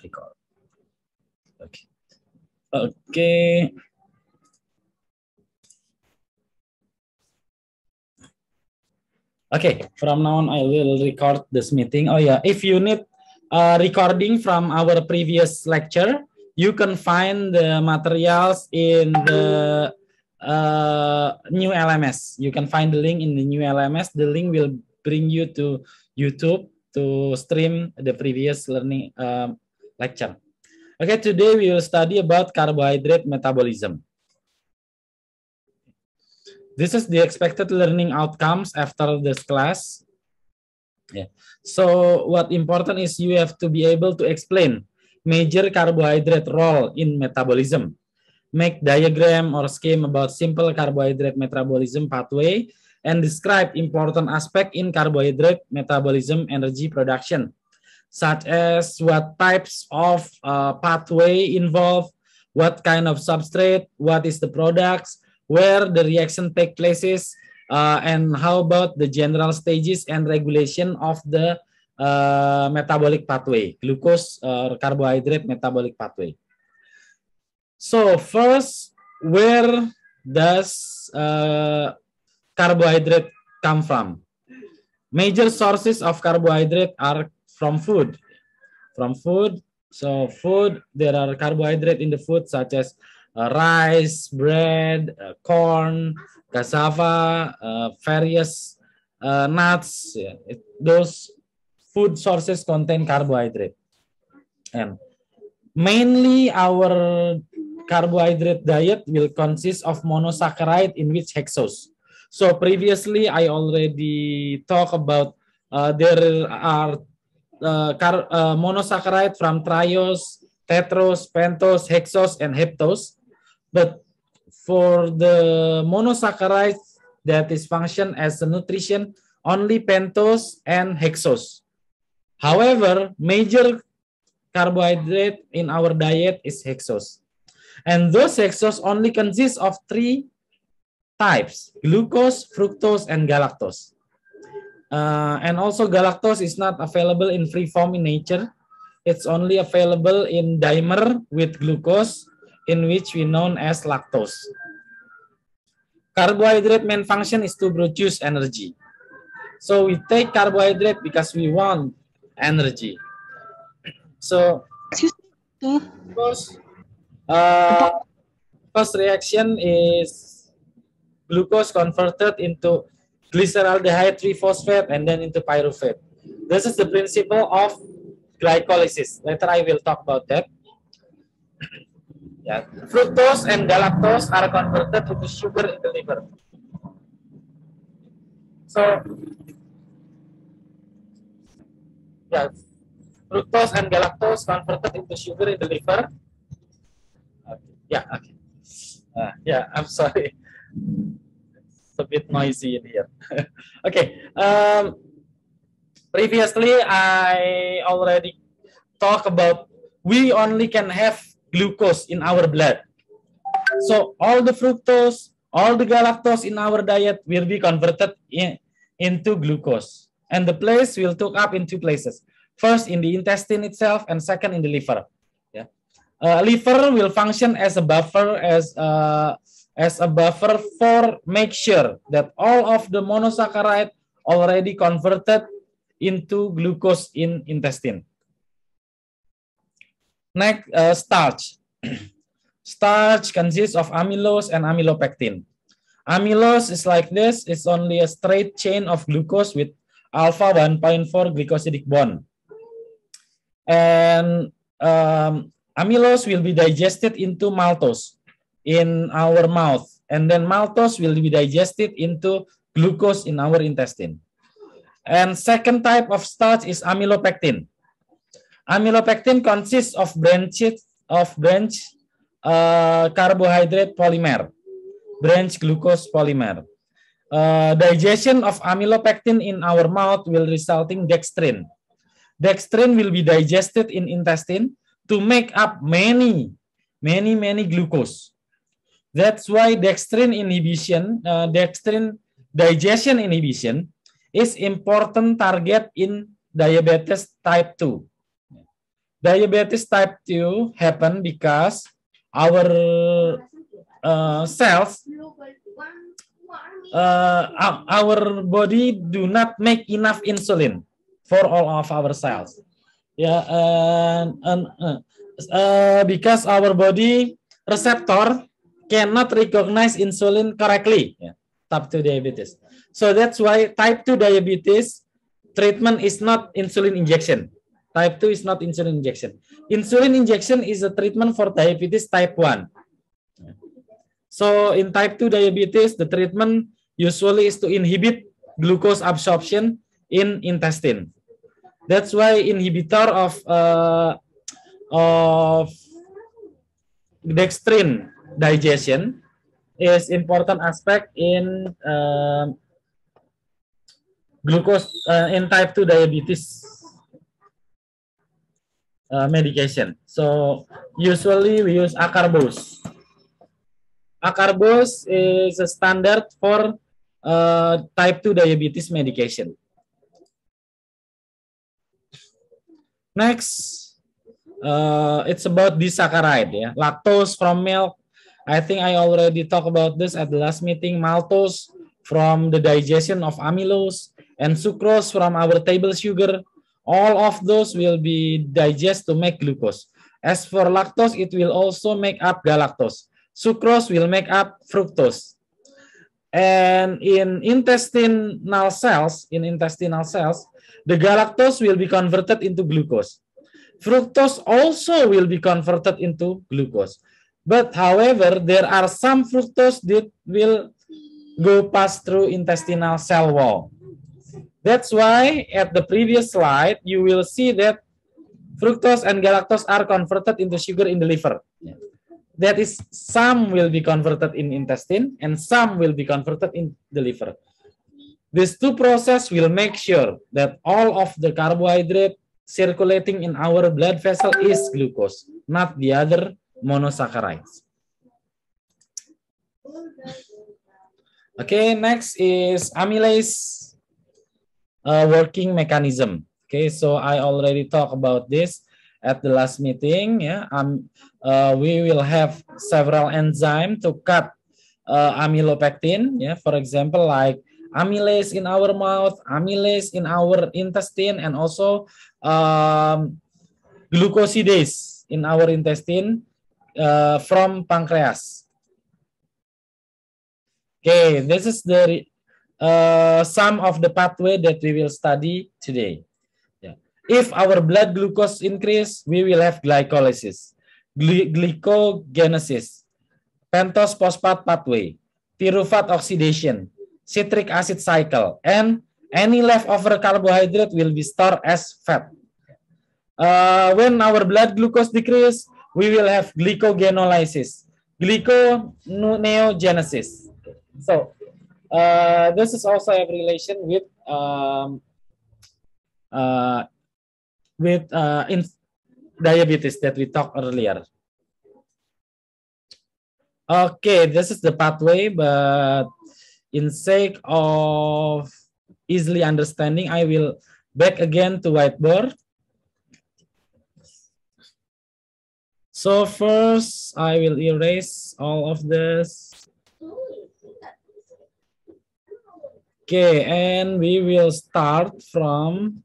record. Okay. Okay. Okay, from now on I will record this meeting. Oh yeah, if you need a recording from our previous lecture, you can find the materials in the new LMS. You can find the link in the new LMS. The link will bring you to YouTube to stream the previous learning lecture. Okay, today we will study about carbohydrate metabolism. This is the expected learning outcomes after this class. Yeah. So what important is you have to be able to explain major carbohydrate role in metabolism. Make diagram or scheme about simple carbohydrate metabolism pathway and describe important aspect in carbohydrate metabolism energy production, such as what types of pathway involved, what kind of substrate, what is the products, where the reaction take places, and how about the general stages and regulation of the metabolic pathway, glucose or carbohydrate metabolic pathway. So first, where does carbohydrate come from? Major sources of carbohydrate are from food. From food, so food, there are carbohydrate in the food such as rice, bread, corn, cassava, various nuts. Yeah. Those food sources contain carbohydrate. And mainly our carbohydrate diet will consist of monosaccharide in which hexose. So previously I already talked about there are monosaccharide from triose, tetrose, pentose, hexose, and heptose. But for the monosaccharides that is function as a nutrition, only pentose and hexose. However, major carbohydrate in our diet is hexose. And those hexose only consist of 3 types: glucose, fructose, and galactose. And also galactose is not available in free form in nature. It's only available in dimer with glucose, in which we known as lactose. Carbohydrate main function is to produce energy. So we take carbohydrate because we want energy. So first reaction is glucose converted into glyceraldehyde 3-phosphate and then into pyruvate. This is the principle of glycolysis. Later I will talk about that. Yeah. Fructose and galactose are converted into sugar in the liver. So, yeah, fructose and galactose converted into sugar in the liver. Okay. Yeah, okay. Yeah, I'm sorry. It's a bit noisy in here. Okay. Previously, I already talked about we only can have glucose in our blood. So all the fructose, all the galactose in our diet will be converted into glucose. And the place will took up in 2 places. First in the intestine itself and second in the liver. Yeah. Liver will function as a buffer, as a buffer for make sure that all of the monosaccharide already converted into glucose in intestine. Next, starch. Starch consists of amylose and amylopectin. Amylose is like this. It's only a straight chain of glucose with alpha 1.4 glycosidic bond. And amylose will be digested into maltose in our mouth. And then maltose will be digested into glucose in our intestine. And second type of starch is amylopectin. Amylopectin consists of branch carbohydrate polymer, branch glucose polymer. Digestion of amylopectin in our mouth will resulting dextrin. Dextrin will be digested in intestine to make up many glucose. That's why dextrin inhibition, dextrin digestion inhibition is important target in diabetes type 2. Diabetes type 2 happen because our cells, our body do not make enough insulin for all of our cells. Yeah, because our body receptor cannot recognize insulin correctly. Yeah, type 2 diabetes. So that's why type 2 diabetes treatment is not insulin injection. Type 2 is not insulin injection. Insulin injection is a treatment for diabetes type 1. So in type 2 diabetes, the treatment usually is to inhibit glucose absorption in intestine. That's why inhibitor of dextrin digestion is important aspect in glucose in type 2 diabetes medication. So usually we use acarbose. Acarbose is a standard for type 2 diabetes medication. Next, it's about disaccharide, yeah. Lactose from milk. I think I already talked about this at the last meeting. Maltose from the digestion of amylose, and sucrose from our table sugar. All of those will be digested to make glucose. As for lactose, it will also make up galactose. Sucrose will make up fructose. And in intestinal cells, the galactose will be converted into glucose. Fructose also will be converted into glucose. But however, there are some fructose that will go past through intestinal cell wall. That's why at the previous slide, you will see that fructose and galactose are converted into sugar in the liver. That is, some will be converted in intestine and some will be converted in the liver. These two processes will make sure that all of the carbohydrate circulating in our blood vessel is glucose, not the other monosaccharides. Okay, next is amylase working mechanism. Okay, so I already talked about this at the last meeting. Yeah, we will have several enzymes to cut amylopectin. Yeah, for example, like amylase in our mouth, amylase in our intestine, and also glucosidase in our intestine from pancreas. Okay, this is the some of the pathway that we will study today. Yeah. If our blood glucose increase, we will have glycolysis, glycogenesis, pentose phosphate pathway, pyruvate oxidation, citric acid cycle, and any leftover carbohydrate will be stored as fat. When our blood glucose decrease, we will have glycogenolysis, glyconeogenesis. So this is also a relation with in diabetes that we talked earlier. Okay, this is the pathway, but in sake of easily understanding, I will back again to whiteboard. So first, I will erase all of this. Okay, and we will start from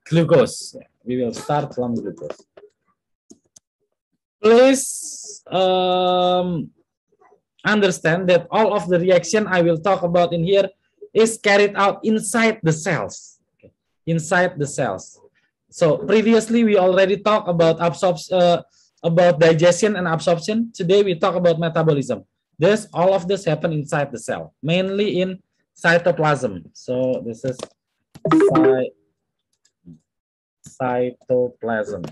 glucose. We will start from glucose. Please understand that all of the reaction I will talk about in here is carried out inside the cells. Okay. Inside the cells. So previously we already talked about absorption, about digestion and absorption. Today we talk about metabolism. All of this happen inside the cell, mainly in cytoplasm. So this is cytoplasm.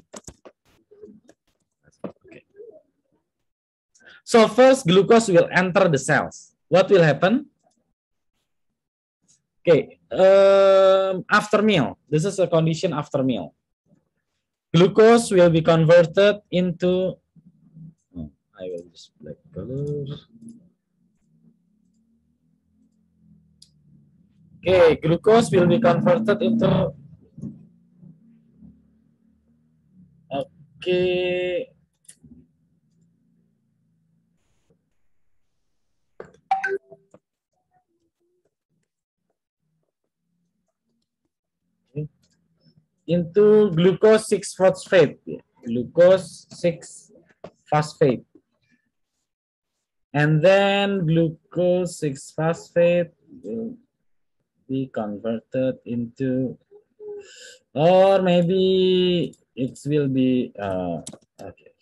Okay. So first, glucose will enter the cells. What will happen? Okay, after meal. This is a condition after meal. Glucose will be converted into. I will just black color. Okay, glucose will be converted into Okay. Into glucose 6-phosphate. Glucose 6-phosphate. And then glucose 6-phosphate will be converted into, or maybe it will be, okay.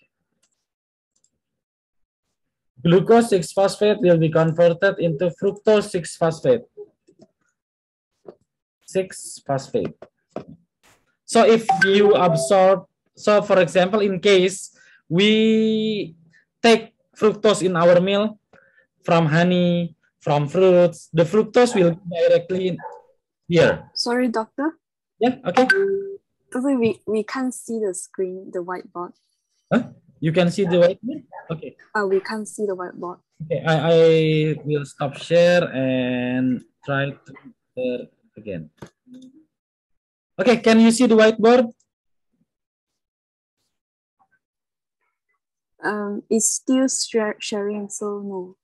Glucose 6-phosphate will be converted into fructose 6-phosphate. 6-phosphate. So if you absorb, so for example, in case we take fructose in our meal from honey, from fruits, the fructose will directly in here. Sorry, doctor. Yeah, okay. Doctor, we can't see the screen, the whiteboard. Huh? You can see the whiteboard? Okay. We can't see the whiteboard. Okay, I will stop share and try to share again. Okay, can you see the whiteboard? It's still sharing, so no.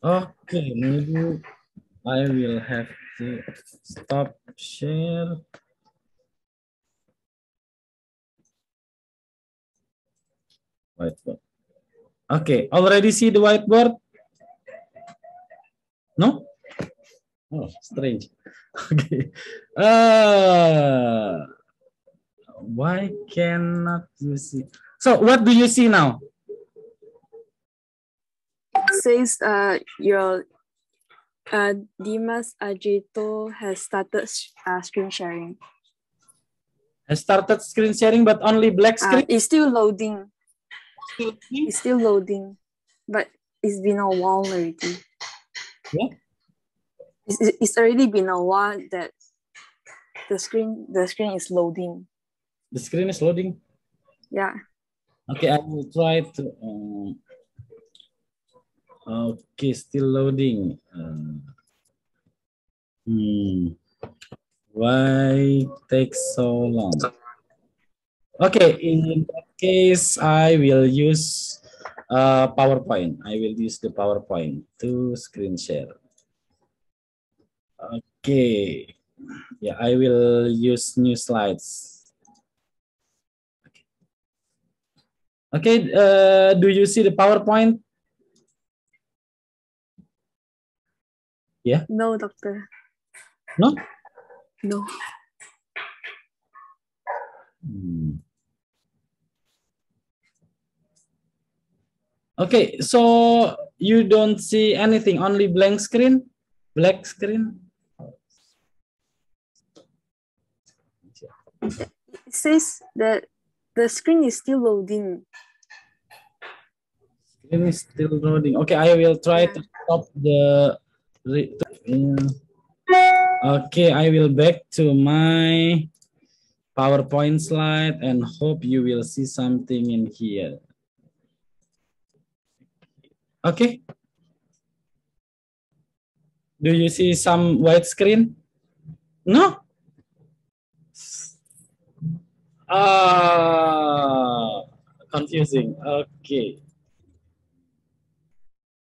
Okay, maybe I will have to stop share. Whiteboard. Okay, already see the whiteboard? No? Oh, strange. Okay. Why cannot you see? So what do you see now? It says your Dimas Ajito has started screen sharing. I started screen sharing, but only black screen. It's still loading. It's still loading, but it's been a while already. Yeah. It's already been a while that the screen is loading. The screen is loading. Yeah. Okay, I will try to. Okay, still loading. Why take so long? Okay, in that case, I will use PowerPoint. I will use the PowerPoint to screen share. Okay, yeah, I will use new slides. Okay, do you see the PowerPoint? Yeah. No, doctor. No. No. Okay, so you don't see anything, only blank screen, black screen. It says that the screen is still loading. Screen is still loading. Okay, I will try to stop the. Okay, I will back to my PowerPoint slide and hope you will see something in here. Okay. Do you see some white screen? No? Confusing. Okay.